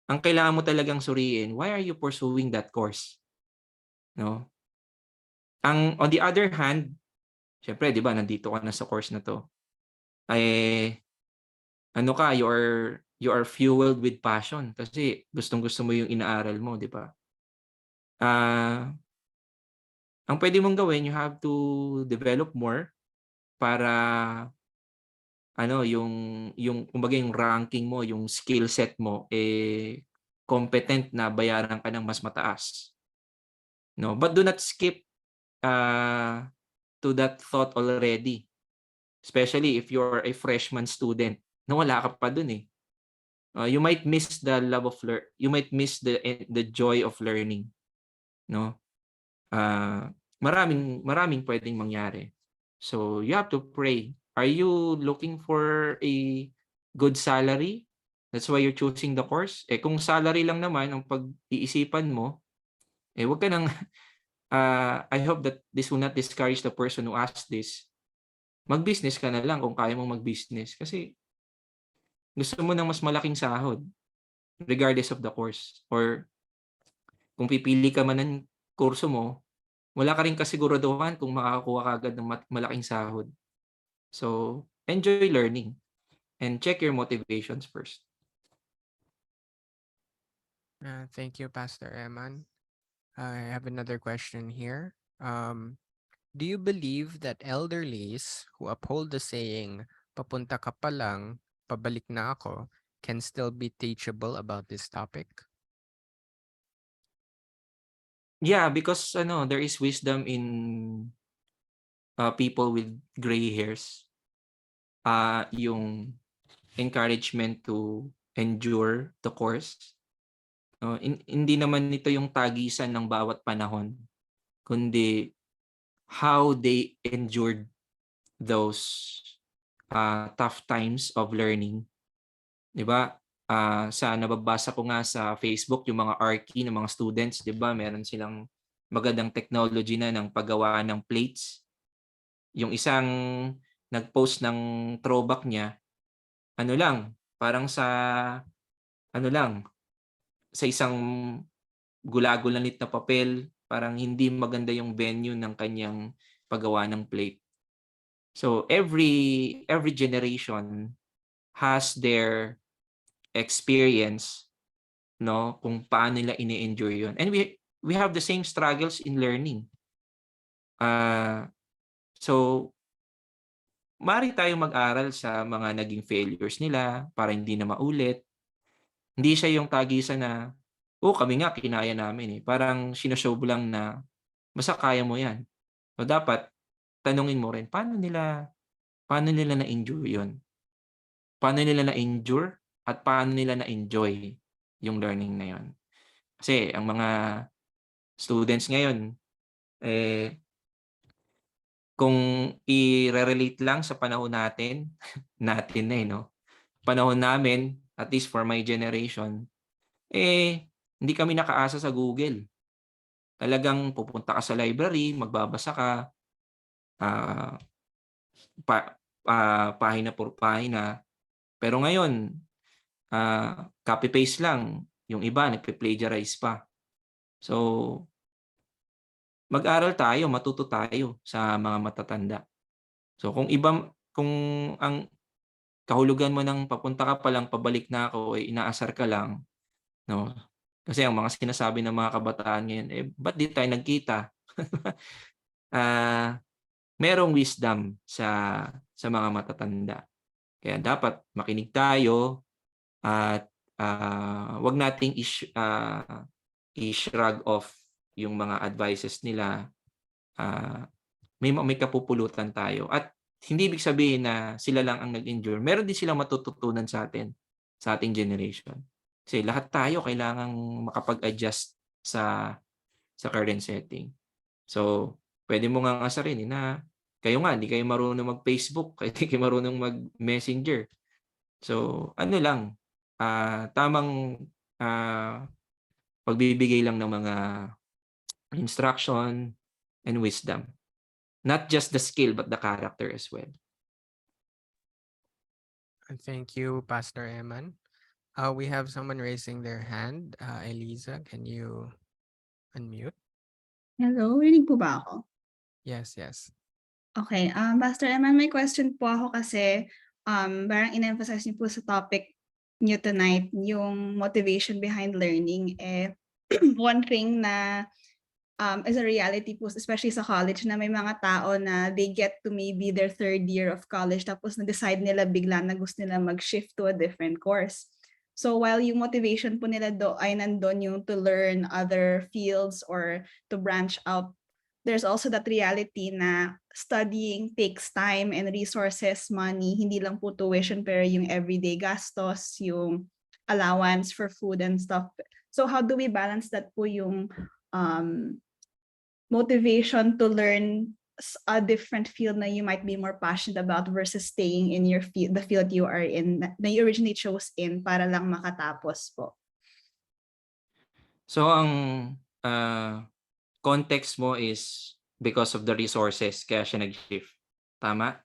ang kailangan mo talagang suriin, why are you pursuing that course, 'no? On the other hand, siyempre 'di ba nandito ka na sa course na 'to, eh, ano ka, you are fueled with passion kasi gustong-gusto mo yung inaaral mo, 'di ba? Ah, ang puwede mong gawin, you have to develop more para ano, yung kumbaga yung ranking mo, yung skill set mo, eh, competent na bayaran ka ng mas mataas, 'no? But do not skip, ah, to that thought already, especially if you're a freshman student na wala ka pa dun, eh. You might miss the love of you might miss the joy of learning, 'no? Maraming maraming puwedeng mangyari. So, you have to pray. Are you looking for a good salary? That's why you're choosing the course? Eh, kung salary lang naman ang pag-iisipan mo, eh, wag ka ng I hope that this will not discourage the person who asked this. Mag-business ka na lang kung kaya mong mag-business kasi gusto mo ng mas malaking sahod regardless of the course, or kung pipili ka man ng kurso mo, wala ka ring kasiguraduhan kung makakakuha ka agad ng malaking sahod. So, enjoy learning and check your motivations first. Thank you, Pastor Eman. I have another question here. Do you believe that elderlies who uphold the saying, papunta ka pa lang, pabalik na ako, can still be teachable about this topic? Yeah, because ano, there is wisdom in people with gray hairs. Yung encouragement to endure the course. Hindi naman ito yung tagisan ng bawat panahon, kundi how they endured those tough times of learning. 'Di ba? Sa nababasa ko nga sa Facebook yung mga RK ng mga students, 'di ba, meron silang magandang technology na ng paggawa ng plates. Yung isang nag-post ng throwback niya, ano lang, parang sa ano lang, sa isang gulagulanit na papel, parang hindi maganda yung venue ng kanyang paggawa ng plate. So every generation has their experience, 'no, kung paano nila ini-enjoy 'yun. And we have the same struggles in learning. So maaari tayong mag-aral sa mga naging failures nila para hindi na maulit. Hindi siya yung tagisan na, "Oh, kami nga kinaya namin, eh." Parang sino-show lang na, "Basta kaya mo 'yan." So dapat tanungin mo rin, paano nila na-endure 'yun? Paano nila na-endure at paano nila na-enjoy yung learning na 'yun? Kasi ang mga students ngayon, eh, kung ire-relate lang sa panahon natin, natin na, eh, 'no? Panahon namin, at least for my generation, hindi kami nakaasa sa Google. Talagang pupunta ka sa library, magbabasa ka, ah, pahina por pahina. Pero ngayon, copy paste lang, yung iba nagpe-plagiarize pa. So, mag-aral tayo, matuto tayo sa mga matatanda. So, kung ang kahulugan mo ng papunta ka pa lang, pabalik na ako, eh, inaasar ka lang, 'no? Kasi ang mga sinasabi ng mga kabataan ngayon, eh, ba't 'di tayo nagkita? Ah, Merong wisdom sa mga matatanda. Kaya dapat makinig tayo at, 'wag nating i-shrug off yung mga advices nila. Ah, may kapupulutan tayo at hindi ibig sabihin na sila lang ang nag-endure, meron din silang matututunan sa ating generation. Kasi lahat tayo kailangang makapag-adjust sa current setting. So, puwede mo ngang asarin, na kayo nga hindi kayo marunong mag-Facebook, kayo hindi kayo marunong mag-Messenger. So, ano lang, tamang, ah, pagbibigay lang ng mga instruction and wisdom. Not just the skill but the character as well. Thank you, Pastor Emman. We have someone raising their hand. Eliza, can you unmute? Hello, rinig po ba ako? Yes, yes. Okay, Pastor Emman, may question po ako kasi, parang in-emphasize niyo po sa topic niyo tonight yung motivation behind learning. One thing na, is a reality po especially sa college na may mga tao na they get to maybe their third year of college tapos na-decide nila bigla na gusto nila mag-shift to a different course. So while yung motivation po nila ay nandun yung to learn other fields or to branch out, there's also that reality na studying takes time and resources, money, hindi lang po tuition pero yung everyday gastos, yung allowance for food and stuff. So how do we balance that po yung um, motivation to learn a different field na you might be more passionate about versus staying in your field, the field you are in, na you originally chose in para lang makatapos po? So ang, context mo is because of the resources kaya siya nag-shift, tama?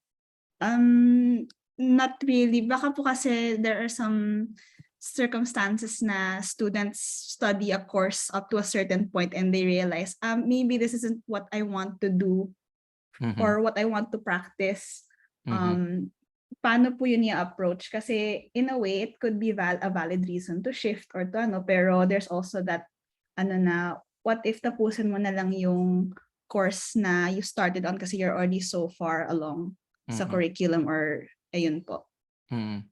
Not really. Baka po kasi there are some circumstances na students study a course up to a certain point and they realize, maybe this isn't what I want to do Mhm, or what I want to practice. mhm. Paano po yun i-approach? Kasi in a way, it could be a valid reason to shift or to ano, pero there's also that, ano na, what if tapusin mo na lang yung course na you started on kasi you're already so far along sa Mm, curriculum or ayun po. mm.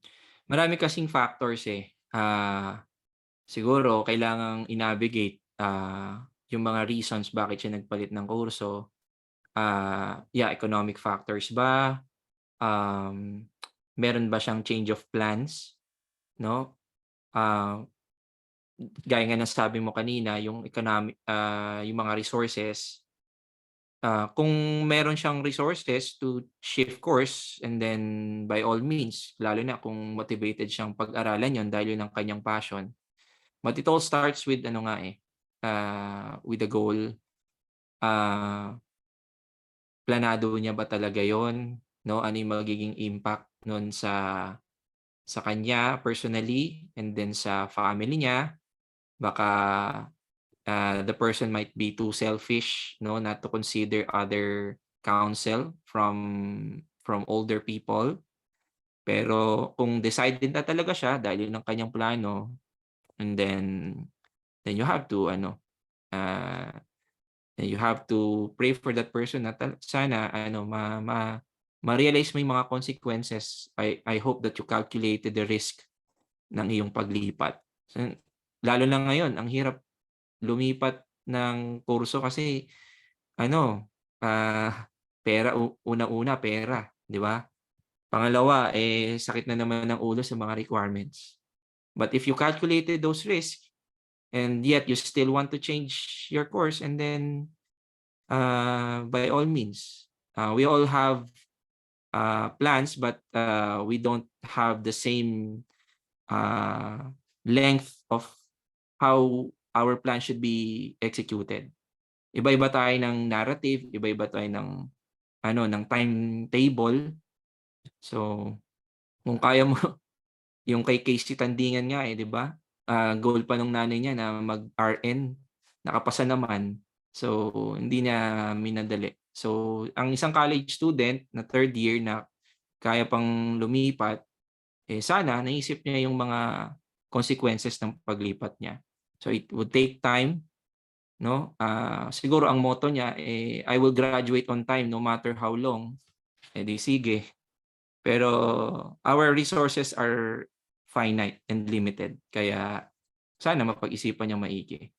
Marami kasing factors, eh. Siguro kailangang i-navigate, yung mga reasons bakit siya nagpalit ng kurso. Economic factors ba? Um, Meron ba siyang change of plans, 'no? Ah, Gaya nga ng sabi mo kanina, yung mga resources, kung meron siyang resources to shift course, and then by all means, lalo na kung motivated siyang pag-aralan yon dahil yun ang kanyang passion. But it all starts with ano nga with the goal. Planado niya ba talaga yon, no? Ano yung magiging impact nun sa kanya personally, and then sa family niya. Baka the person might be too selfish, no, not to consider other counsel from older people. Pero kung decided na talaga siya dahil yun ang kanyang plano, and then you have to uh, you have to pray for that person na sana ma-realize mo yung mga consequences. I hope that you calculated the risk ng iyong paglipat. So, lalo na ngayon, ang hirap lumipat ng kurso kasi pera, una-una pera, di ba? Pangalawa, sakit na naman ng ulo sa mga requirements. But if you calculated those risks, and yet you still want to change your course, and then by all means, we all have plans, but we don't have the same length of how our plan should be executed. Iba-iba tayo ng narrative, iba-iba tayo ng timetable. So, kung kaya mo yung kay Casey Tandingan nga 'di ba? Goal pa nung nanay niya na mag-RN, nakapasa naman. So, hindi niya minadali. So, ang isang college student na third year na kaya pang lumipat, sana naisip niya yung mga consequences ng paglipat niya. So, it would take time, no? Siguro ang motto niya, I will graduate on time no matter how long. Di sige. Pero our resources are finite and limited. Kaya sana mapag-isipan niyang maigi.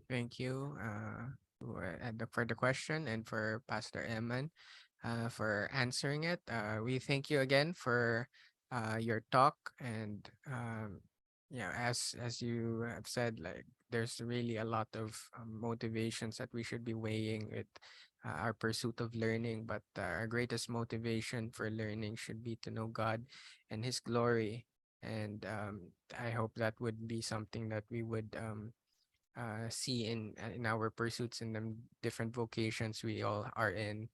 Thank you for the question, and for Pastor Emman for answering it. We thank you again for your talk, and as you have said, like there's really a lot of motivations that we should be weighing with our pursuit of learning, but our greatest motivation for learning should be to know God and His glory. And I hope that would be something that we would see in our pursuits in the different vocations we all are in.